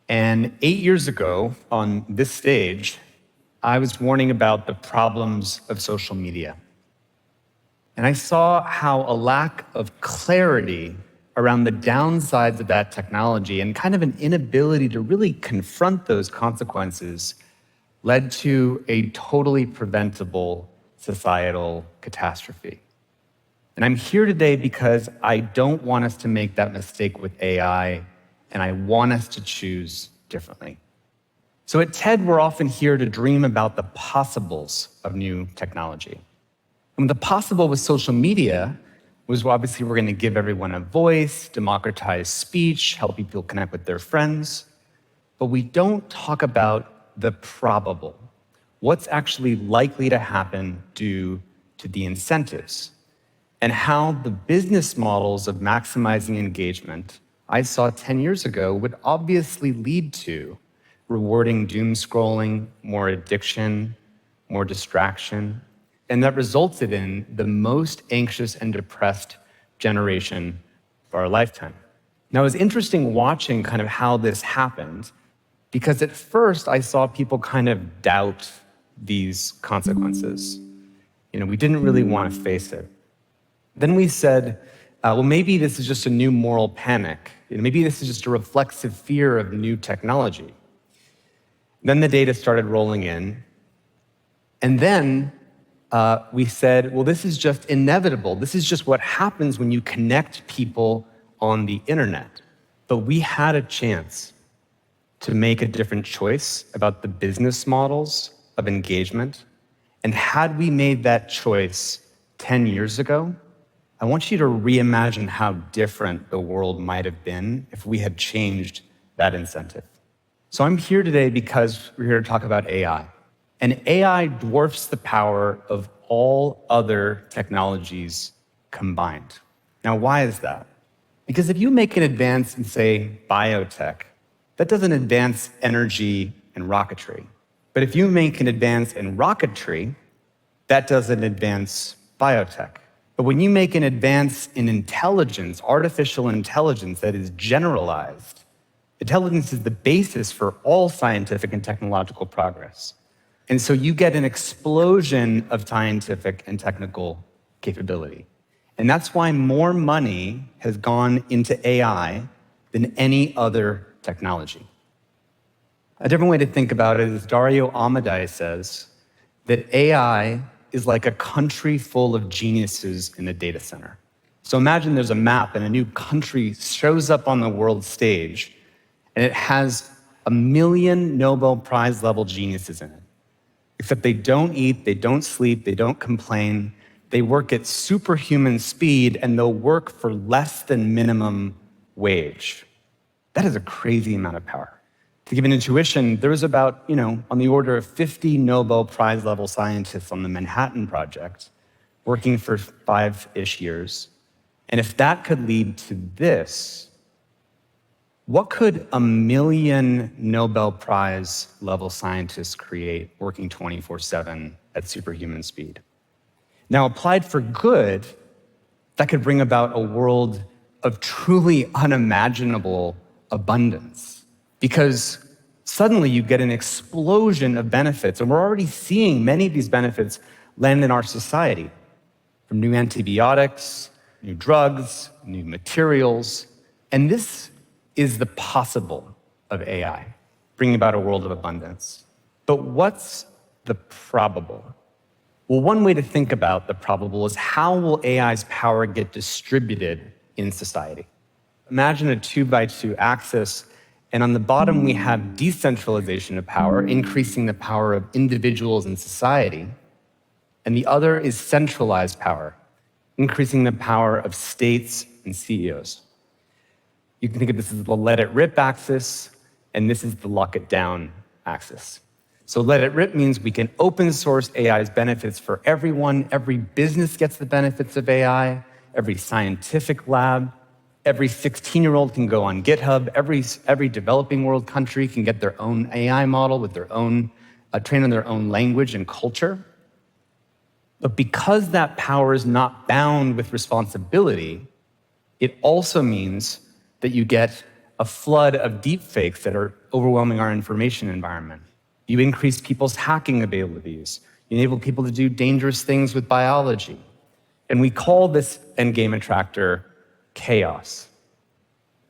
And 8 years ago, on this stage, I was warning about the problems of social media. And I saw how a lack of clarity around the downsides of that technology and kind of an inability to really confront those consequences led to a totally preventable societal catastrophe. And I'm here today because I don't want us to make that mistake with AI, and I want us to choose differently. So at TED, we're often here to dream about the possibles of new technology. And the possible with social media was obviously we're going to give everyone a voice, democratize speech, help people connect with their friends. But we don't talk about the probable, what's actually likely to happen due to the incentives, and how the business models of maximizing engagement I saw 10 years ago would obviously lead to rewarding doom scrolling, more addiction, more distraction, and that resulted in the most anxious and depressed generation of our lifetime. Now, it was interesting watching kind of how this happened, because at first I saw people kind of doubt these consequences. We didn't really want to face it. Then we said, well, maybe this is just a new moral panic. Maybe this is just a reflexive fear of new technology. Then the data started rolling in. And then we said, well, this is just inevitable. This is just what happens when you connect people on the internet. But we had a chance to make a different choice about the business models of engagement. And had we made that choice 10 years ago, I want you to reimagine how different the world might have been if we had changed that incentive. So I'm here today because we're here to talk about AI. And AI dwarfs the power of all other technologies combined. Now, why is that? Because if you make an advance in, say, biotech, that doesn't advance energy and rocketry. But if you make an advance in rocketry, that doesn't advance biotech. But when you make an advance in intelligence, artificial intelligence that is generalized, intelligence is the basis for all scientific and technological progress. And so you get an explosion of scientific and technical capability. And that's why more money has gone into AI than any other technology. A different way to think about it is Dario Amodei says that AI is like a country full of geniuses in a data center. So imagine there's a map and a new country shows up on the world stage, and it has 1 million Nobel Prize level geniuses in it. Except they don't eat, they don't sleep, they don't complain. They work at superhuman speed, and they'll work for less than minimum wage. That is a crazy amount of power. To give an intuition, there was about, on the order of 50 Nobel Prize level scientists on the Manhattan Project working for 5-ish years. And if that could lead to this, what could 1 million Nobel Prize level scientists create working 24/7 at superhuman speed? Now, applied for good, that could bring about a world of truly unimaginable abundance. Because suddenly you get an explosion of benefits, and we're already seeing many of these benefits land in our society, from new antibiotics, new drugs, new materials. And this is the possible of AI, bringing about a world of abundance. But what's the probable? Well, one way to think about the probable is how will AI's power get distributed in society? Imagine a 2x2 axis, and on the bottom we have decentralization of power, increasing the power of individuals in society, and the other is centralized power, increasing the power of states and CEOs. You can think of this as the let it rip axis, and this is the lock it down axis. So let it rip means we can open source AI's benefits for everyone. Every business gets the benefits of AI, every scientific lab, every 16-year-old can go on GitHub, every developing world country can get their own AI model with their own, trained on their own language and culture. But because that power is not bound with responsibility, it also means that you get a flood of deepfakes that are overwhelming our information environment. You increase people's hacking abilities. You enable people to do dangerous things with biology. And we call this endgame attractor chaos.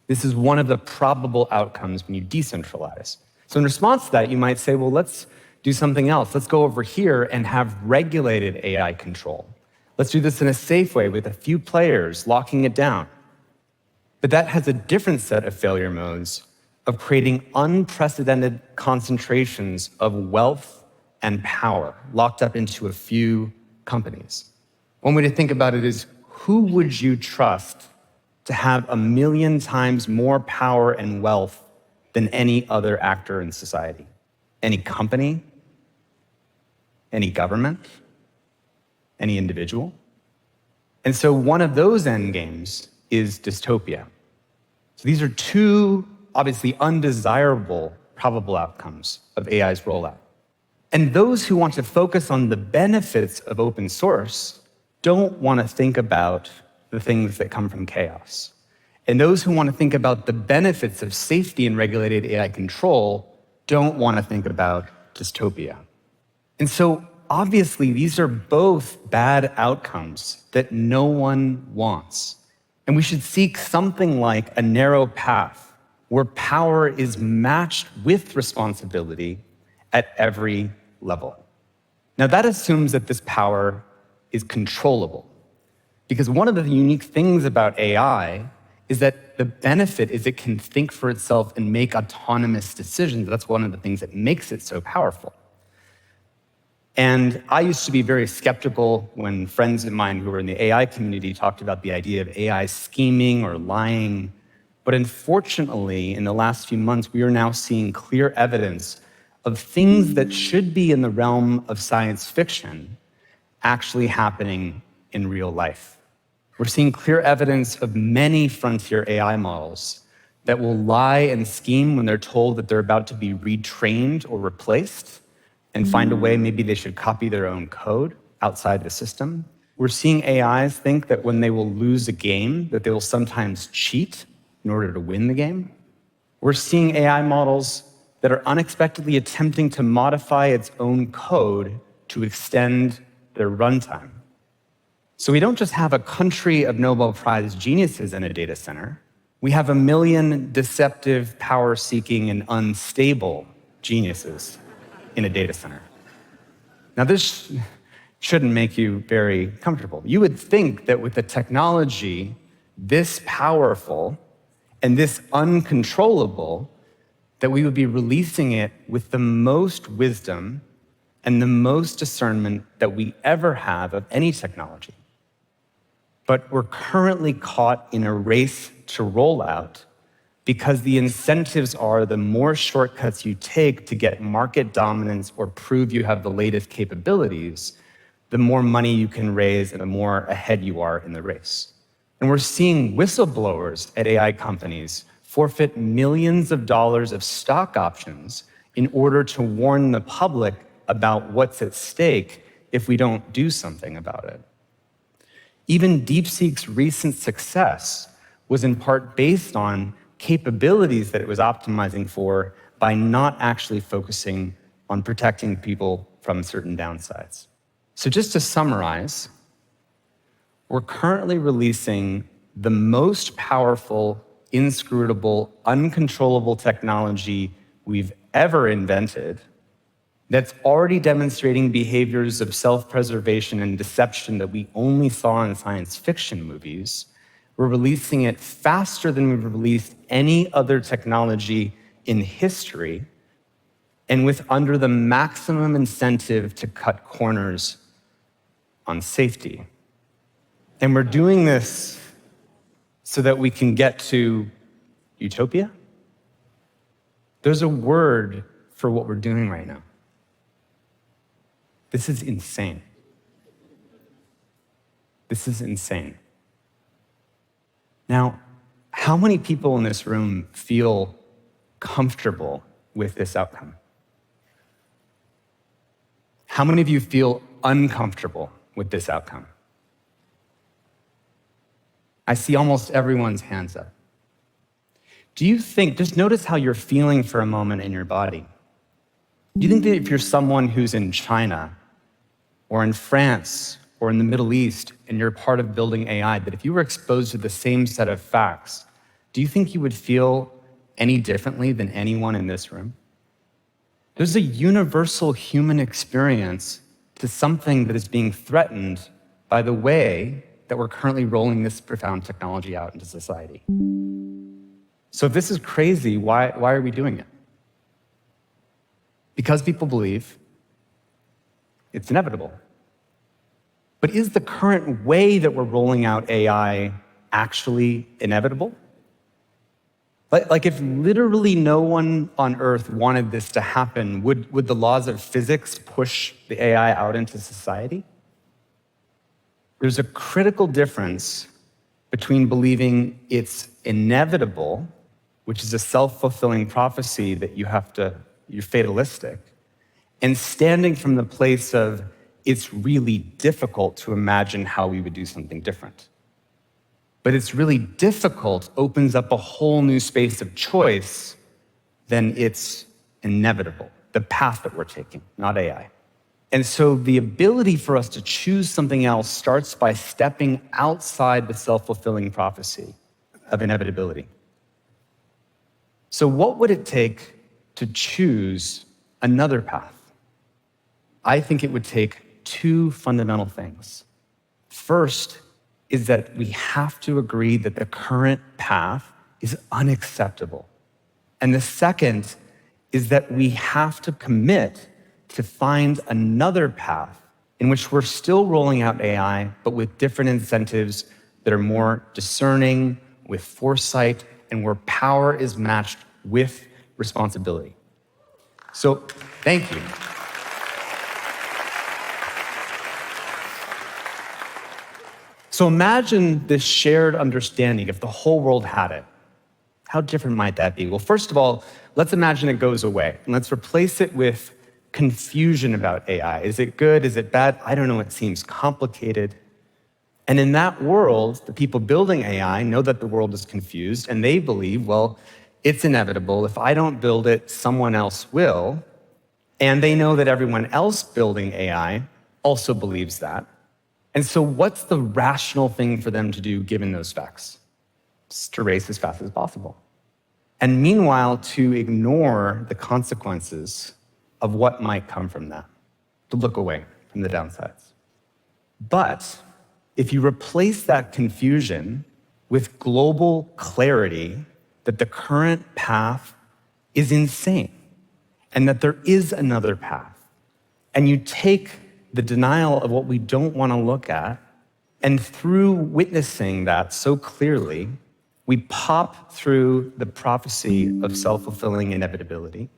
This is one of the probable outcomes when you decentralize. So in response to that, you might say, well, let's do something else. Let's go over here and have regulated AI control. Let's do this in a safe way with a few players locking it down. But that has a different set of failure modes of creating unprecedented concentrations of wealth and power locked up into a few companies. One way to think about it is, who would you trust to have 1 million times more power and wealth than any other actor in society? Any company? Any government? Any individual? And so one of those endgames is dystopia. So these are two obviously undesirable probable outcomes of AI's rollout. And those who want to focus on the benefits of open source don't want to think about the things that come from chaos. And those who want to think about the benefits of safety and regulated AI control don't want to think about dystopia. And so obviously these are both bad outcomes that no one wants. And we should seek something like a narrow path where power is matched with responsibility at every level. Now that assumes that this power is controllable. Because one of the unique things about AI is that the benefit is it can think for itself and make autonomous decisions. That's one of the things that makes it so powerful. And I used to be very skeptical when friends of mine who were in the AI community talked about the idea of AI scheming or lying. But unfortunately, in the last few months, we are now seeing clear evidence of things that should be in the realm of science fiction actually happening in real life. We're seeing clear evidence of many frontier AI models that will lie and scheme when they're told that they're about to be retrained or replaced, and find a way maybe they should copy their own code outside the system. We're seeing AIs think that when they will lose a game, that they will sometimes cheat in order to win the game. We're seeing AI models that are unexpectedly attempting to modify its own code to extend their runtime. So we don't just have a country of Nobel Prize geniuses in a data center. We have 1 million deceptive, power-seeking, and unstable geniuses in a data center. Now, this shouldn't make you very comfortable. You would think that with a technology this powerful and this uncontrollable, that we would be releasing it with the most wisdom and the most discernment that we ever have of any technology. But we're currently caught in a race to roll out because the incentives are the more shortcuts you take to get market dominance or prove you have the latest capabilities, the more money you can raise and the more ahead you are in the race. And we're seeing whistleblowers at AI companies forfeit millions of dollars of stock options in order to warn the public about what's at stake if we don't do something about it. Even DeepSeek's recent success was in part based on capabilities that it was optimizing for by not actually focusing on protecting people from certain downsides. So just to summarize, we're currently releasing the most powerful, inscrutable, uncontrollable technology we've ever invented that's already demonstrating behaviors of self-preservation and deception that we only saw in science fiction movies. We're releasing it faster than we've released any other technology in history, and with under the maximum incentive to cut corners on safety. And we're doing this so that we can get to utopia? There's a word for what we're doing right now. This is insane. This is insane. Now, how many people in this room feel comfortable with this outcome? How many of you feel uncomfortable with this outcome? I see almost everyone's hands up. do you think, just notice how you're feeling for a moment in your body. Do you think that if you're someone who's in China or in France or in the Middle East and you're part of building AI, that if you were exposed to the same set of facts, do you think you would feel any differently than anyone in this room? There's a universal human experience to something that is being threatened by the way that we're currently rolling this profound technology out into society. So if this is crazy, why are we doing it? Because people believe it's inevitable. But is the current way that we're rolling out AI actually inevitable? Like if literally no one on Earth wanted this to happen, would the laws of physics push the AI out into society? There's a critical difference between believing it's inevitable, which is a self-fulfilling prophecy that you're fatalistic, and standing from the place of it's really difficult to imagine how we would do something different. But it's really difficult opens up a whole new space of choice, then it's inevitable, the path that we're taking, not AI. And so the ability for us to choose something else starts by stepping outside the self-fulfilling prophecy of inevitability. So what would it take to choose another path? I think it would take two fundamental things. First is that we have to agree that the current path is unacceptable. And the second is that we have to commit to find another path in which we're still rolling out AI, but with different incentives that are more discerning, with foresight, and where power is matched with responsibility. So, thank you. So imagine this shared understanding if the whole world had it. How different might that be? Well, first of all, let's imagine it goes away, and let's replace it with confusion about AI. Is it good? Is it bad? I don't know. It seems complicated. And in that world, the people building AI know that the world is confused, and they believe, well, it's inevitable. If I don't build it, someone else will. And they know that everyone else building AI also believes that. And so what's the rational thing for them to do given those facts? Just to race as fast as possible. And meanwhile, to ignore the consequences of what might come from that, to look away from the downsides. But if you replace that confusion with global clarity that the current path is insane and that there is another path, and you take the denial of what we don't want to look at, and through witnessing that so clearly, we pop through the prophecy of self-fulfilling inevitability,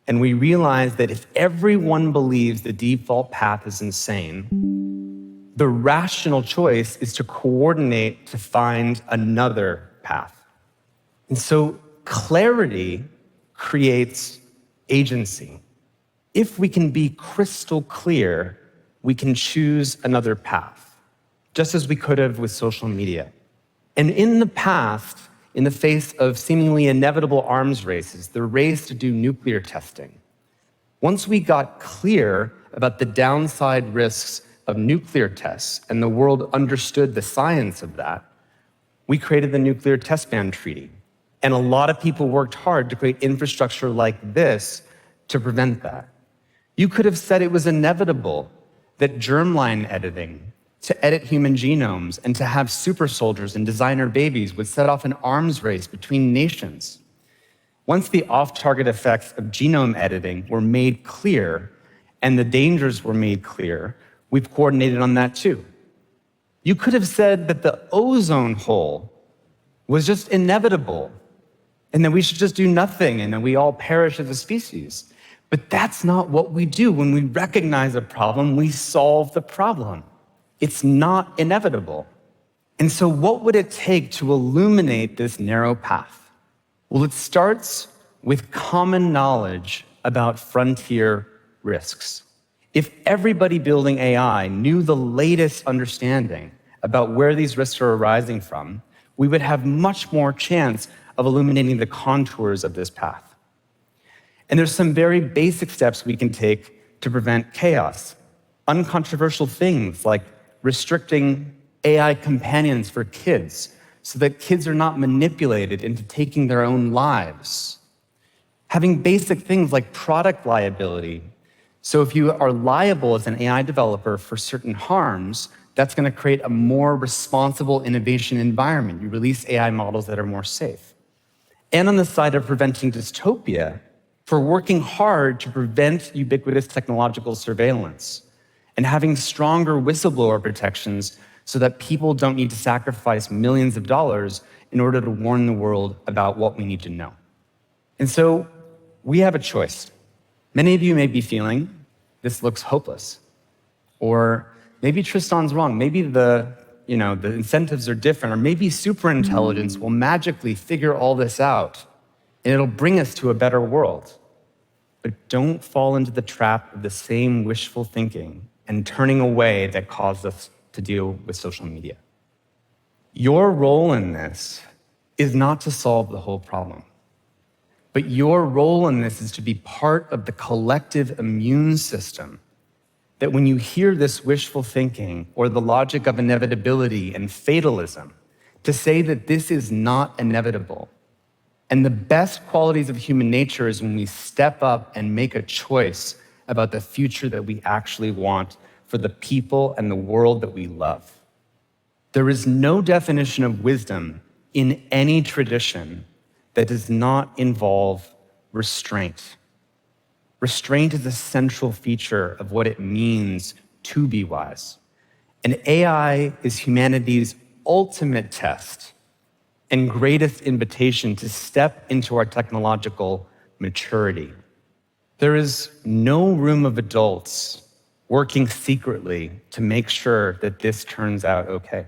and we realize that if everyone believes the default path is insane, the rational choice is to coordinate to find another path. And so clarity creates agency. If we can be crystal clear, we can choose another path, just as we could have with social media. And in the past, in the face of seemingly inevitable arms races, the race to do nuclear testing, once we got clear about the downside risks of nuclear tests and the world understood the science of that, we created the Nuclear Test Ban Treaty. And a lot of people worked hard to create infrastructure like this to prevent that. You could have said it was inevitable that germline editing, to edit human genomes and to have super soldiers and designer babies would set off an arms race between nations. Once the off-target effects of genome editing were made clear and the dangers were made clear, we've coordinated on that too. You could have said that the ozone hole was just inevitable and that we should just do nothing and that we all perish as a species. But that's not what we do. When we recognize a problem, we solve the problem. It's not inevitable. And so what would it take to illuminate this narrow path? Well, it starts with common knowledge about frontier risks. If everybody building AI knew the latest understanding about where these risks are arising from, we would have much more chance of illuminating the contours of this path. And there's some very basic steps we can take to prevent chaos. Uncontroversial things like restricting AI companions for kids so that kids are not manipulated into taking their own lives. Having basic things like product liability. So if you are liable as an AI developer for certain harms, that's going to create a more responsible innovation environment. You release AI models that are more safe. And on the side of preventing dystopia, for working hard to prevent ubiquitous technological surveillance and having stronger whistleblower protections so that people don't need to sacrifice millions of dollars in order to warn the world about what we need to know. And so we have a choice. Many of you may be feeling, this looks hopeless. Or maybe Tristan's wrong. Maybe the incentives are different. Or maybe superintelligence will magically figure all this out and it'll bring us to a better world. But don't fall into the trap of the same wishful thinking and turning away that caused us to deal with social media. Your role in this is not to solve the whole problem, but your role in this is to be part of the collective immune system that when you hear this wishful thinking or the logic of inevitability and fatalism, to say that this is not inevitable. And the best qualities of human nature is when we step up and make a choice about the future that we actually want for the people and the world that we love. There is no definition of wisdom in any tradition that does not involve restraint. Restraint is a central feature of what it means to be wise. And AI is humanity's ultimate test and greatest invitation to step into our technological maturity. There is no room of adults working secretly to make sure that this turns out okay.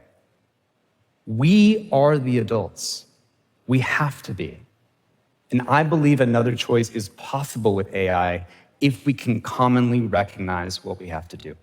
We are the adults. We have to be. And I believe another choice is possible with AI if we can commonly recognize what we have to do.